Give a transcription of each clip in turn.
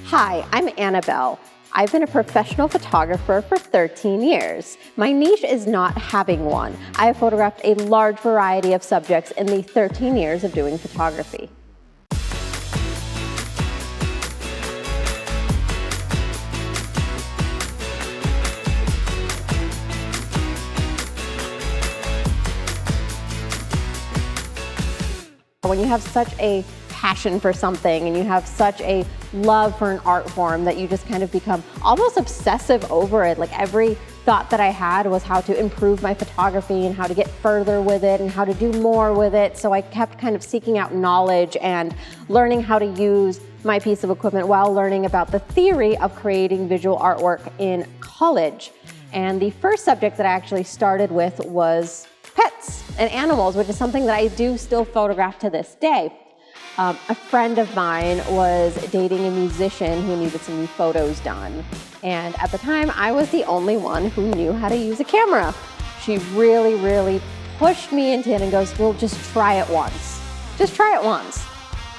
Hi, I'm Anabel. I've been a professional photographer for 13 years. My niche is not having one. I have photographed a large variety of subjects in the 13 years of doing photography. When you have such a passion for something and you have such a love for an art form that you just kind of become almost obsessive over it. Like every thought that I had was how to improve my photography and how to get further with it and how to do more with it. So I kept kind of seeking out knowledge and learning how to use my piece of equipment while learning about the theory of creating visual artwork in college. And the first subject that I actually started with was pets and animals, which is something that I do still photograph to this day. A friend of mine was dating a musician who needed some new photos done. And at the time, I was the only one who knew how to use a camera. She really pushed me into it and goes, well, just try it once. Just try it once.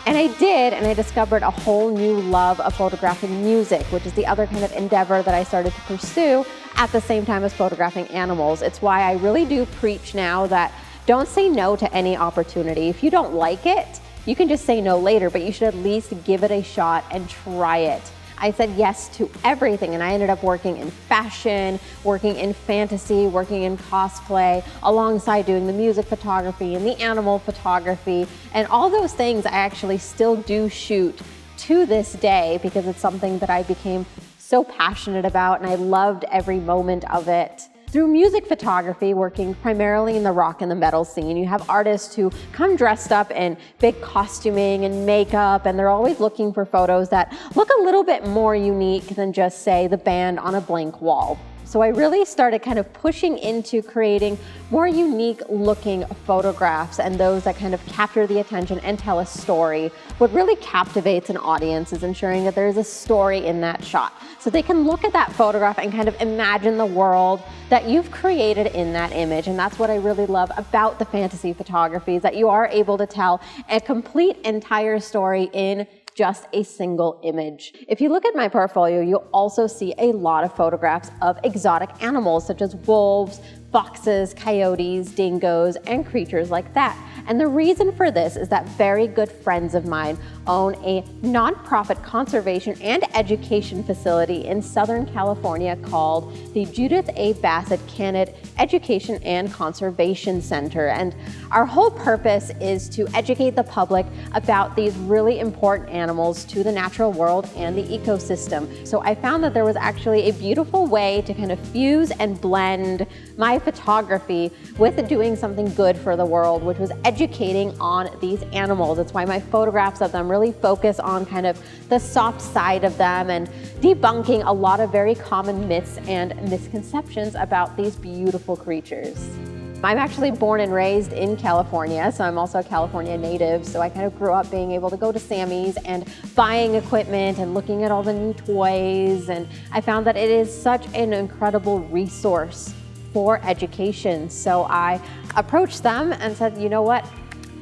And I did, and I discovered a whole new love of photographing music, which is the other kind of endeavor that I started to pursue at the same time as photographing animals. It's why I really do preach now that don't say no to any opportunity. If you don't like it, you can just say no later, but you should at least give it a shot and try it. I said yes to everything, and I ended up working in fashion, working in fantasy, working in cosplay, alongside doing the music photography and the animal photography, and all those things I actually still do shoot to this day because it's something that I became so passionate about and I loved every moment of it. Through music photography, working primarily in the rock and the metal scene, you have artists who come dressed up in big costuming and makeup, and they're always looking for photos that look a little bit more unique than just, say, the band on a blank wall. So I really started kind of pushing into creating more unique looking photographs and those that kind of capture the attention and tell a story. What really captivates an audience is ensuring that there's a story in that shot. So they can look at that photograph and kind of imagine the world that you've created in that image. And that's what I really love about the fantasy photography, is that you are able to tell a complete entire story in just a single image. If you look at my portfolio, you'll also see a lot of photographs of exotic animals such as wolves, foxes, coyotes, dingoes, and creatures like that. And the reason for this is that very good friends of mine own a nonprofit conservation and education facility in Southern California called the Judith A. Bassett Candid Education and Conservation Center. And our whole purpose is to educate the public about these really important animals to the natural world and the ecosystem. So I found that there was actually a beautiful way to kind of fuse and blend my photography with doing something good for the world, which was educating on these animals. It's why my photographs of them really focus on kind of the soft side of them and debunking a lot of very common myths and misconceptions about these beautiful creatures. I'm actually born and raised in California, so I'm also a California native, so I kind of grew up being able to go to Samys and buying equipment and looking at all the new toys, and I found that it is such an incredible resource for education. So I approached them and said, you know what?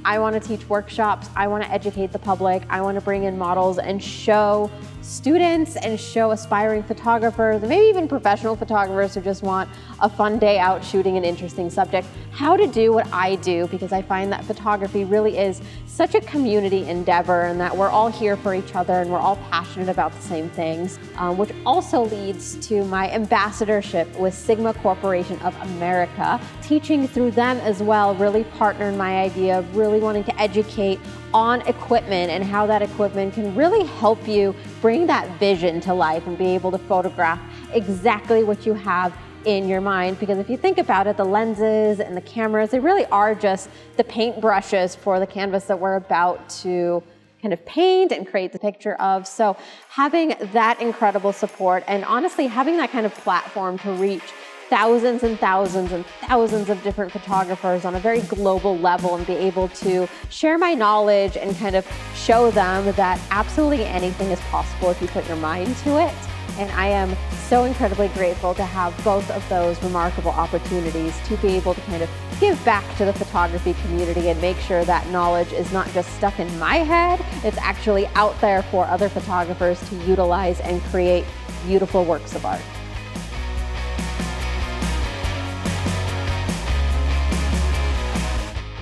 I want to teach workshops, I want to educate the public, I want to bring in models and show students and show aspiring photographers, and maybe even professional photographers who just want a fun day out shooting an interesting subject, how to do what I do, because I find that photography really is such a community endeavor and that we're all here for each other and we're all passionate about the same things, which also leads to my ambassadorship with Sigma Corporation of America. Teaching through them as well really partnered my idea of really wanting to educate on equipment and how that equipment can really help you bring that vision to life and be able to photograph exactly what you have in your mind. Because if you think about it, the lenses and the cameras, they really are just the paint brushes for the canvas that we're about to kind of paint and create the picture of. So having that incredible support and honestly having that kind of platform to reach thousands and thousands and thousands of different photographers on a very global level and be able to share my knowledge and kind of show them that absolutely anything is possible if you put your mind to it. And I am so incredibly grateful to have both of those remarkable opportunities to be able to kind of give back to the photography community and make sure that knowledge is not just stuck in my head, it's actually out there for other photographers to utilize and create beautiful works of art.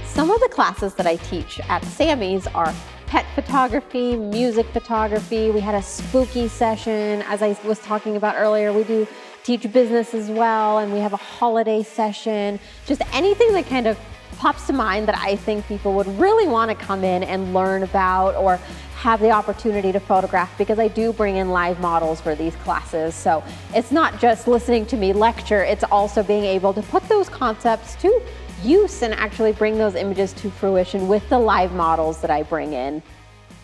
Some of the classes that I teach at Samys are pet photography, music photography. We had a spooky session. As I was talking about earlier, we do teach business as well, and we have a holiday session. Just anything that kind of pops to mind that I think people would really want to come in and learn about or have the opportunity to photograph, because I do bring in live models for these classes. So it's not just listening to me lecture, it's also being able to put those concepts to use and actually bring those images to fruition with the live models that I bring in.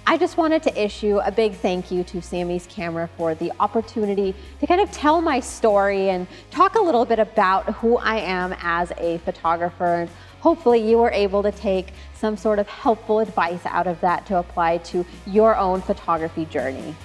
I just wanted to issue a big thank you to Samy's Camera for the opportunity to kind of tell my story and talk a little bit about who I am as a photographer. And hopefully you were able to take some sort of helpful advice out of that to apply to your own photography journey.